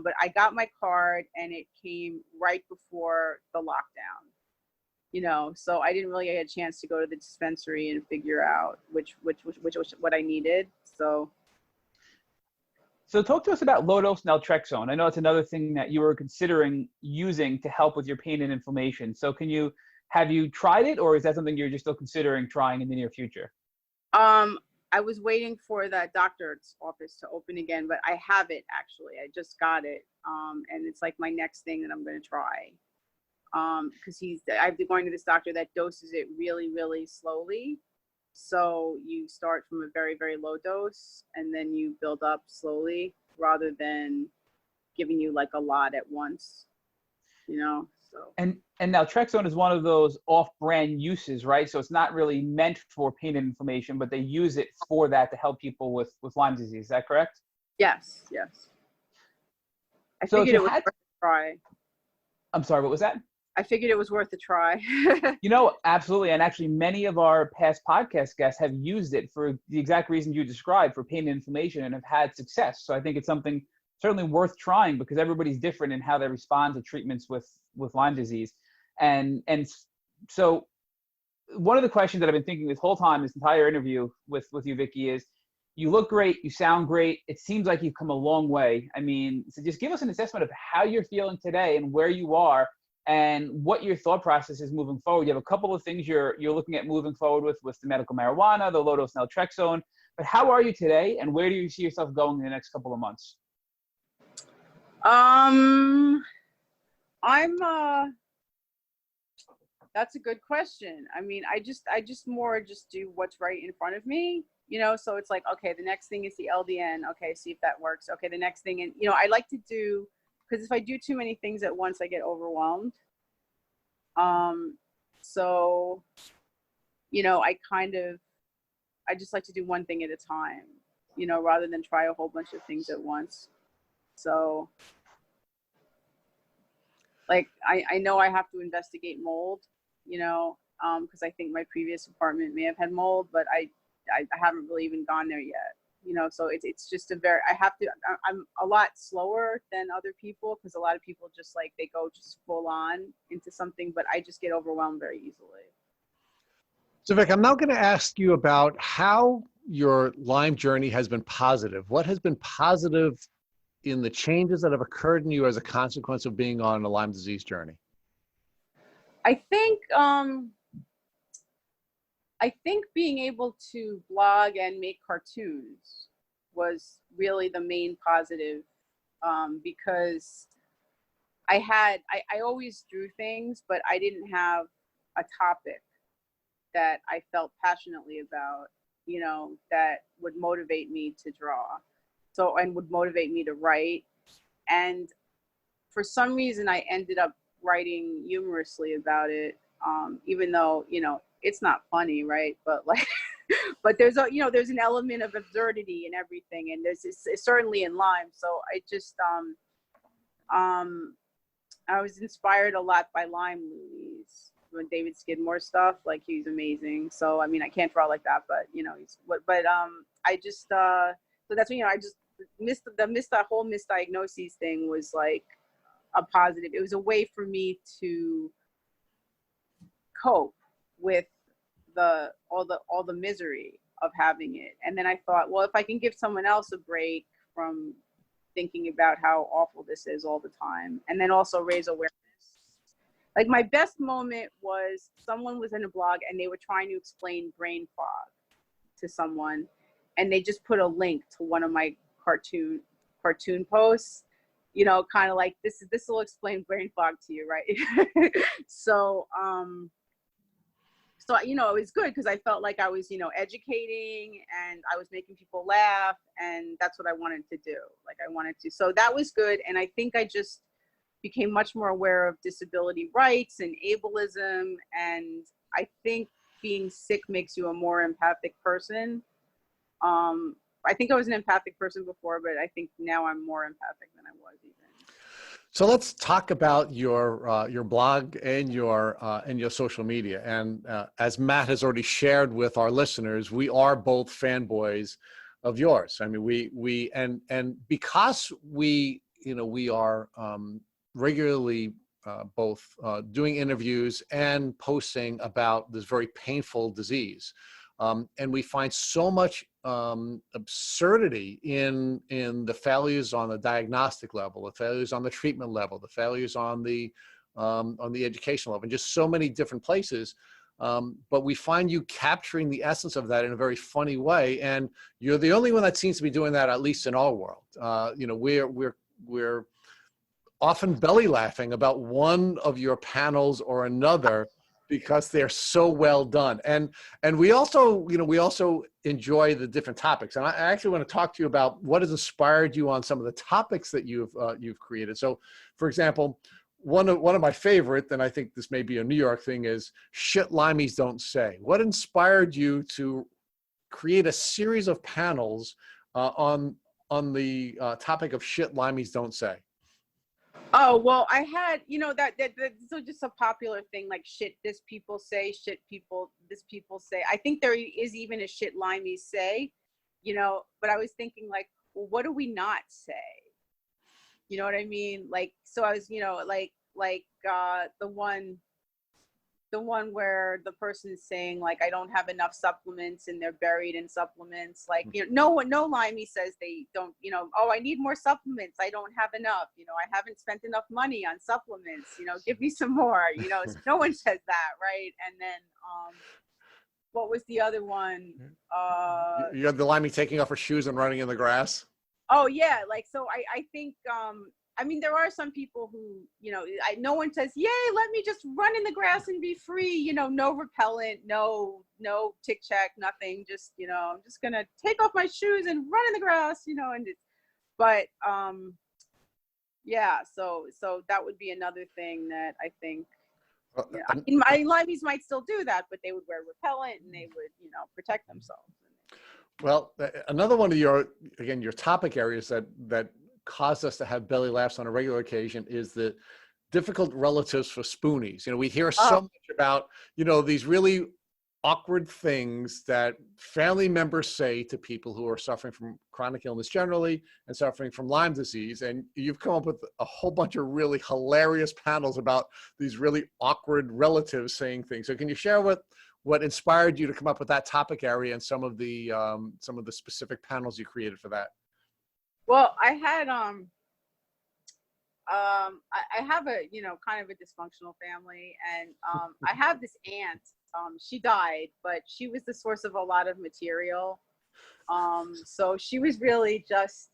But I got my card and it came right before the lockdown. So I didn't really get a chance to go to the dispensary and figure out which was what I needed. So talk to us about low-dose naltrexone. I know it's another thing that you were considering using to help with your pain and inflammation. So have you tried it, or is that something you're just still considering trying in the near future? I was waiting for that doctor's office to open again, but I have it actually. I just got it. And it's like my next thing that I'm going to try. Because I've been going to this doctor that doses it really, really slowly. So you start from a very, very low dose and then you build up slowly rather than giving you like a lot at once, so. And naltrexone is one of those off-brand uses, right? So it's not really meant for pain and inflammation, but they use it for that to help people with Lyme disease. Is that correct? Yes. I figured it was worth a try. I'm sorry, what was that? I figured it was worth a try. Absolutely. And actually, many of our past podcast guests have used it for the exact reason you described, for pain and inflammation, and have had success. So I think it's something certainly worth trying because everybody's different in how they respond to treatments with Lyme disease. And so one of the questions that I've been thinking this whole time, this entire interview with you, Vicki, is you look great, you sound great. It seems like you've come a long way. I mean, so just give us an assessment of how you're feeling today and where you are and what your thought process is moving forward. You have a couple of things you're looking at moving forward with the medical marijuana, the low-dose naltrexone, but how are you today and where do you see yourself going in the next couple of months? That's a good question. I mean, I just do what's right in front of me, so it's like, okay, the next thing is the LDN. Okay, see if that works. Okay, the next thing, and I like to do, because if I do too many things at once, I get overwhelmed. So, I just like to do one thing at a time, rather than try a whole bunch of things at once. So, like I know I have to investigate mold, you know, because I think my previous apartment may have had mold, but I haven't really even gone there yet, you know. So it's just I'm a lot slower than other people, because a lot of people just like they go just full on into something, but I just get overwhelmed very easily. So Vic, I'm now going to ask you about how your Lyme journey has been positive. What has been positive in the changes that have occurred in you as a consequence of being on a Lyme disease journey? I think being able to blog and make cartoons was really the main positive, because I always drew things, but I didn't have a topic that I felt passionately about, you know, that would motivate me to draw. So, and would motivate me to write. And for some reason, I ended up writing humorously about it, even though, you know, it's not funny, right? But like, but there's there's an element of absurdity in everything, and it's certainly in Lyme. So I just, I was inspired a lot by Lyme movies. When David Skidmore stuff, like he's amazing. So I mean, I can't draw like that, but you know, I just so that's when, you know, I just the whole misdiagnoses thing was like a positive. It was a way for me to cope with all the misery of having it. And then I thought, well, if I can give someone else a break from thinking about how awful this is all the time, and then also raise awareness. Like my best moment was someone was in a blog and they were trying to explain brain fog to someone, and they just put a link to one of my cartoon posts, you know, kind of like this will explain brain fog to you, right? So you know, it was good because I felt like I was, you know, educating and I was making people laugh, and that's what I wanted to do. Like I wanted to, so that was good. And I think I just became much more aware of disability rights and ableism. And I think being sick makes you a more empathic person. I think I was an empathic person before, but I think now I'm more empathic than I was even. So let's talk about your blog and your social media. And as Matt has already shared with our listeners, we are both fanboys of yours. I mean, we because we, you know, we are regularly both doing interviews and posting about this very painful disease. And we find so much absurdity in the failures on the diagnostic level, the failures on the treatment level, the failures on the educational level, and just so many different places. But we find you capturing the essence of that in a very funny way, and you're the only one that seems to be doing that, at least in our world. You know, we're often belly laughing about one of your panels or another, because they're so well done. And we also, you know, we also enjoy the different topics. And I actually want to talk to you about what has inspired you on some of the topics that you've created. So for example, one of my favorite, and I think this may be a New York thing, is shit Limeys don't say. What inspired you to create a series of panels on the topic of shit Limeys don't say? Oh, well, I had, you know, that's just a popular thing, like shit this people say, shit people, this people say. I think there is even a shit Limeys say, you know, but I was thinking like, well, what do we not say? You know what I mean? Like, so I was, you know, like the one where the person's saying like, I don't have enough supplements and they're buried in supplements. Like, you know, no Limey says they don't, you know, oh, I need more supplements. I don't have enough, you know, I haven't spent enough money on supplements, you know, give me some more, you know, so no one says that. Right. And then, what was the other one? You had the Limey taking off her shoes and running in the grass. Oh yeah. Like, so I think, I mean, there are some people who, you know, no one says, yay, let me just run in the grass and be free, you know, no repellent, no tick check, nothing, just, you know, I'm just going to take off my shoes and run in the grass, you know, but yeah, so that would be another thing that I think, you know, I mean, my Limeys might still do that, but they would wear repellent and they would, you know, protect themselves. Well, another one of your topic areas that caused us to have belly laughs on a regular occasion is the difficult relatives for spoonies. You know, we hear so much about, you know, these really awkward things that family members say to people who are suffering from chronic illness generally and suffering from Lyme disease. And you've come up with a whole bunch of really hilarious panels about these really awkward relatives saying things. So can you share what inspired you to come up with that topic area and some of the specific panels you created for that? Well, I had I have a, you know, kind of a dysfunctional family, and I have this aunt. She died, but she was the source of a lot of material. So she was really just,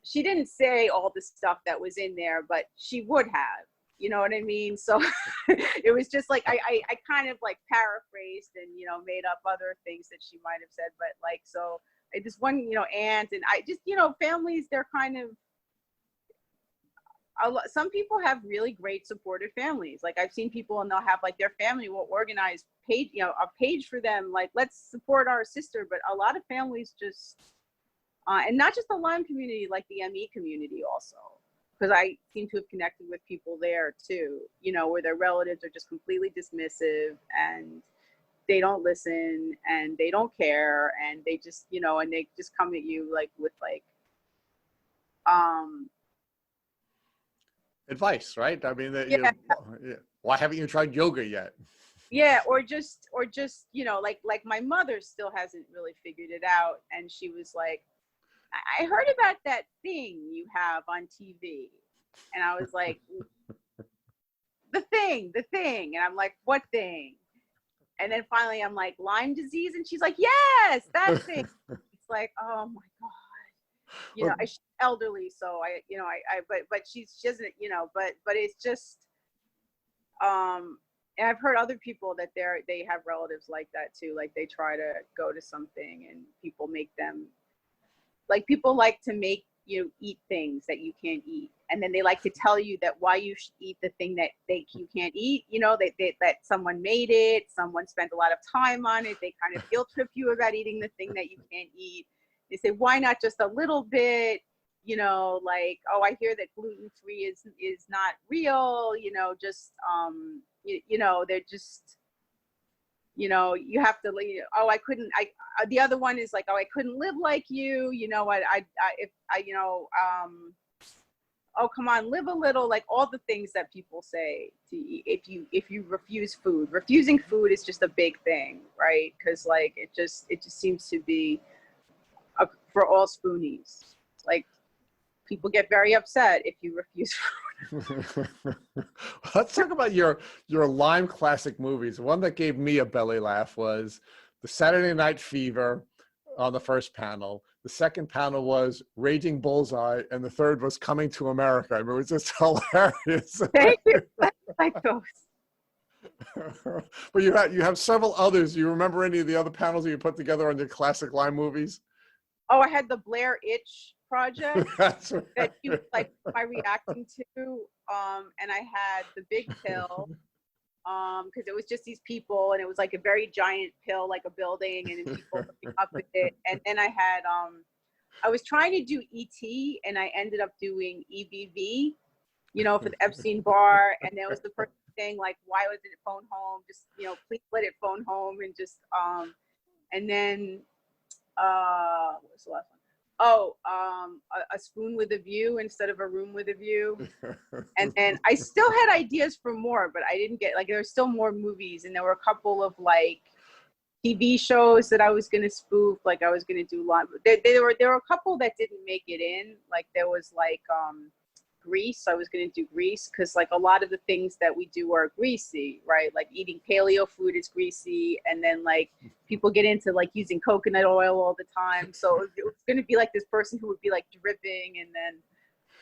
she didn't say all the stuff that was in there, but she would have, you know what I mean? So it was just like, I kind of like paraphrased and, you know, made up other things that she might have said, but like, so I just one, you know, aunt, and I just, you know, families, they're kind of, some people have really great supportive families. Like I've seen people and they'll have like their family will organize page, you know, a page for them. Like, let's support our sister. But a lot of families just, and not just the Lyme community, like the ME community also, because I seem to have connected with people there too, you know, where their relatives are just completely dismissive and they don't listen and they don't care. And they just, you know, and they just come at you like with like, advice, right? I mean, yeah. Why haven't you tried yoga yet? Yeah, or just, you know, like my mother still hasn't really figured it out, and she was like, I heard about that thing you have on TV, and I was like, the thing, and I'm like, what thing? And then finally, I'm like, Lyme disease, and she's like, yes, that thing. It's like, oh my god. You know, she's elderly, so I, you know, but she doesn't, you know, but it's just, and I've heard other people that they have relatives like that too. Like they try to go to something and people make them, like people like to make you eat things that you can't eat. And then they like to tell you that why you should eat the thing that you can't eat, you know, that someone made it, someone spent a lot of time on it. They kind of guilt trip you about eating the thing that you can't eat. They say, why not just a little bit, you know, like, oh, I hear that gluten-free is not real, you know, just, you know, they're just, you know, you have to, oh, the other one is like, oh, I couldn't live like you, you know, you know, oh, come on, live a little, like all the things that people say to if you refuse food. Refusing food is just a big thing, right? Because like, it just seems to be, for all spoonies, like people get very upset if you refuse food. Let's talk about your Lyme classic movies. One that gave me a belly laugh was the Saturday Night Fever on the first panel. The second panel was Raging Bullseye, and the third was Coming to America. I mean, it was just hilarious. Thank you. Like those. But you have several others. Do you remember any of the other panels that you put together on your classic Lyme movies? Oh, I had the Blair Itch Project. That's right. That you like my reacting to, and I had the Big Pill, because it was just these people, and it was like a very giant pill, like a building, and then people looking up at it. And then I had, I was trying to do ET, and I ended up doing EBV, you know, for the Epstein bar, and there was the person saying like, why was it phone home? Just, you know, please let it phone home, and just, and then. What was the last one? Oh, a spoon with a view instead of a room with a view. And then I still had ideas for more, but I didn't get, like, there were still more movies, and there were a couple of like TV shows that I was going to spoof. Like I was going to do live. There were a couple that didn't make it in. Like there was like Grease. I was going to do Grease because like a lot of the things that we do are greasy, right? Like eating paleo food is greasy, and then like people get into like using coconut oil all the time. So it was going to be like this person who would be like dripping, and then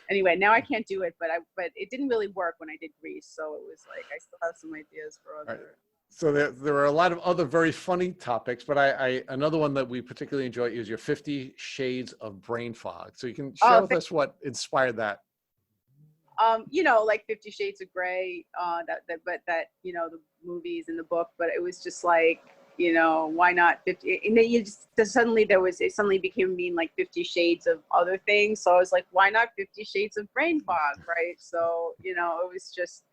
anyway, now I can't do it, but it didn't really work when I did Grease. So it was like I still have some ideas for other. Right. So there are a lot of other very funny topics, but another one that we particularly enjoy is your 50 Shades of Brain Fog. So you can share with us what inspired that. You know, like 50 Shades of Grey, but you know, the movies and the book, but it was just like, you know, why not 50? And then it suddenly became mean like 50 shades of other things. So I was like, why not 50 shades of brain fog, right? So, you know, it was just,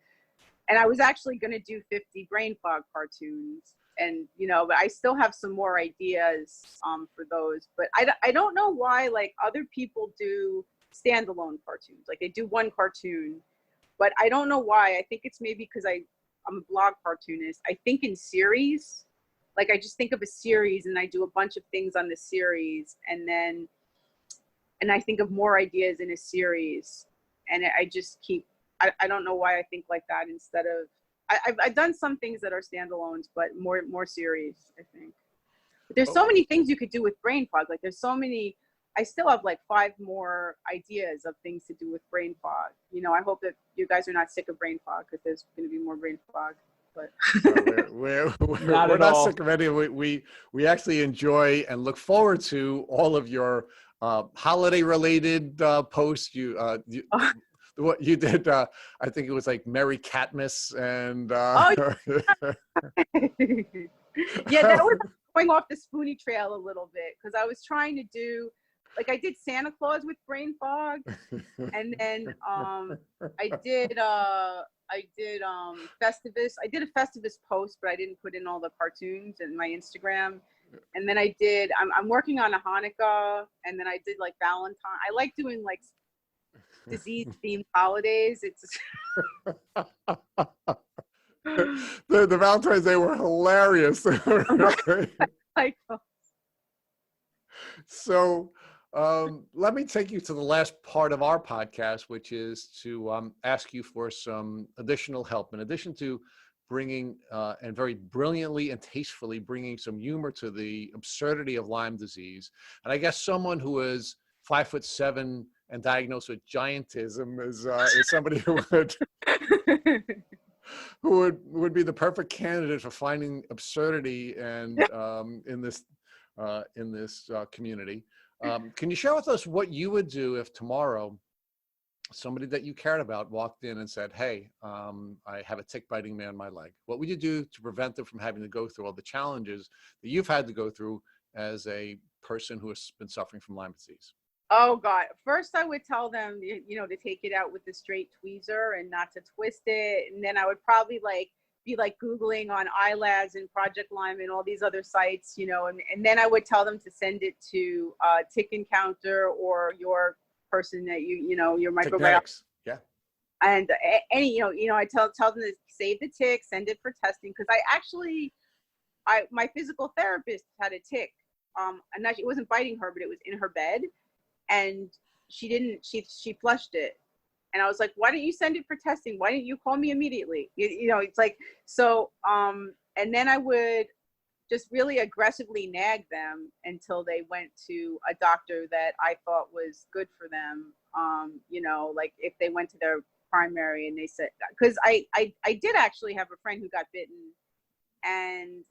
and I was actually going to do 50 brain fog cartoons, and, you know, but I still have some more ideas for those, but I don't know why, like, other people do standalone cartoons, like they do one cartoon, but I don't know why. I think it's maybe because I'm a blog cartoonist. I think in series, like I just think of a series and I do a bunch of things on the series, and I think of more ideas in a series, and I just keep, I don't know why I think like that instead of, I've done some things that are standalones, but more series, I think. But there's so many things you could do with brain fog. Like there's so many, I still have like 5 more ideas of things to do with brain fog. You know, I hope that you guys are not sick of brain fog, because there's going to be more brain fog. But we're Not not all. sick of any. We actually enjoy and look forward to all of your holiday related posts. What you did, I think it was like Merry Catmas and yeah, that was going off the Spoonie Trail a little bit, because I was trying to do, like, I did Santa Claus with brain fog, and then I did Festivus. I did a Festivus post, but I didn't put in all the cartoons in my Instagram. And then I'm working on a Hanukkah, and then I did like Valentine. I like doing like disease themed holidays. It's the Valentine's Day were hilarious. like, So let me take you to the last part of our podcast, which is to ask you for some additional help. In addition to bringing and very brilliantly and tastefully bringing some humor to the absurdity of Lyme disease, and I guess someone who is 5'7" and diagnosed with giantism is somebody who would be the perfect candidate for finding absurdity and in this community. Can you share with us what you would do if tomorrow somebody that you cared about walked in and said, hey, I have a tick biting me on my leg? What would you do to prevent them from having to go through all the challenges that you've had to go through as a person who has been suffering from Lyme disease? oh God. First, I would tell them, you know, to take it out with the straight tweezer and not to twist it. And then I would probably be Googling on iLads and Project Lyme and all these other sites, you know, and then I would tell them to send it to Tick Encounter or your person that your microbiologist. Yeah. And any, I tell them to save the tick, send it for testing. Cause my physical therapist had a tick. And it wasn't biting her, but it was in her bed, and she flushed it. And I was like, why didn't you send it for testing? Why didn't you call me immediately? It's like, so, and then I would just really aggressively nag them until they went to a doctor that I thought was good for them. Like if they went to their primary and they said, because I did actually have a friend who got bitten, and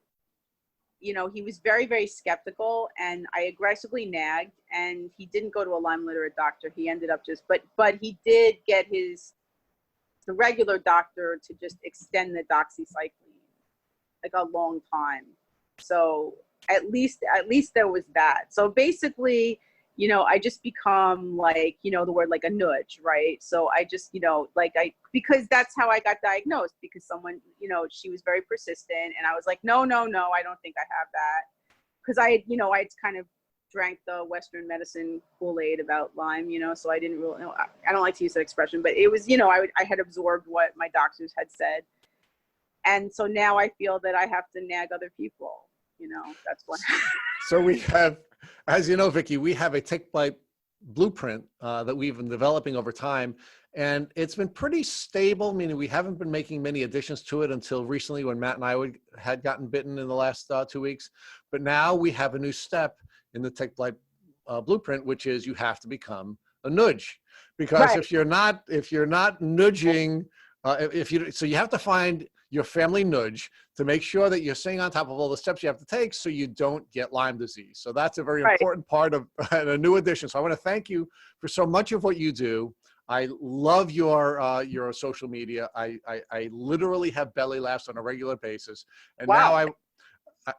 he was very, very skeptical, and I aggressively nagged, and he didn't go to a Lyme literate doctor. He ended up but he did get the regular doctor to just extend the doxycycline like a long time. So at least there was that. So basically, I just become like, the word like a nudge, right? So I just, because that's how I got diagnosed, because someone, she was very persistent, and I was like, no, I don't think I have that. Because I had kind of drank the Western medicine Kool-Aid about Lyme, so I didn't really know. I don't like to use that expression, but it was, I had absorbed what my doctors had said. And so now I feel that I have to nag other people, that's what. So we have, as you know, Vicki, we have a tick bite blueprint that we've been developing over time, and it's been pretty stable, meaning we haven't been making many additions to it until recently when Matt and I had gotten bitten in the last 2 weeks. But now we have a new step in the tick bite blueprint, which is you have to become a nudge, because right. if you're not nudging, so you have to find your family nudge to make sure that you're staying on top of all the steps you have to take so you don't get Lyme disease. So that's a very important part of a new addition. So I want to thank you for so much of what you do. I love your social media. I literally have belly laughs on a regular basis. And now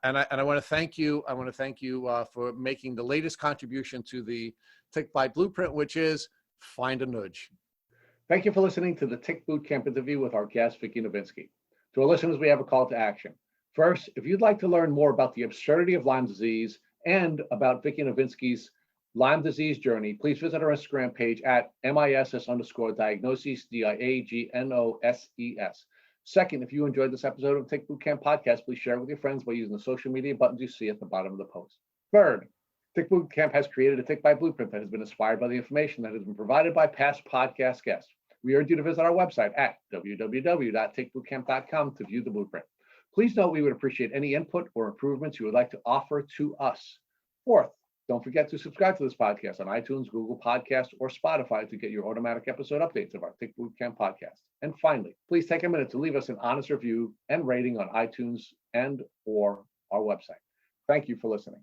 I want to thank you. I want to thank you for making the latest contribution to the Tick Bite Blueprint, which is find a nudge. Thank you for listening to the Tick Boot Camp interview with our guest, Vicki Novinsky. To our listeners, we have a call to action. First, if you'd like to learn more about the absurdity of Lyme disease and about Vicki Novinsky's Lyme disease journey, please visit our Instagram page at MISS_diagnoses, DIAGNOSES. Second, if you enjoyed this episode of Tick Boot Camp podcast, please share it with your friends by using the social media buttons you see at the bottom of the post. Third, Tick Boot Camp has created a Tick Bite Blueprint that has been inspired by the information that has been provided by past podcast guests. We urge you to visit our website at www.tickbootcamp.com to view the blueprint. Please note we would appreciate any input or improvements you would like to offer to us. Fourth, don't forget to subscribe to this podcast on iTunes, Google Podcasts, or Spotify to get your automatic episode updates of our Tick Boot Camp podcast. And finally, please take a minute to leave us an honest review and rating on iTunes and or our website. Thank you for listening.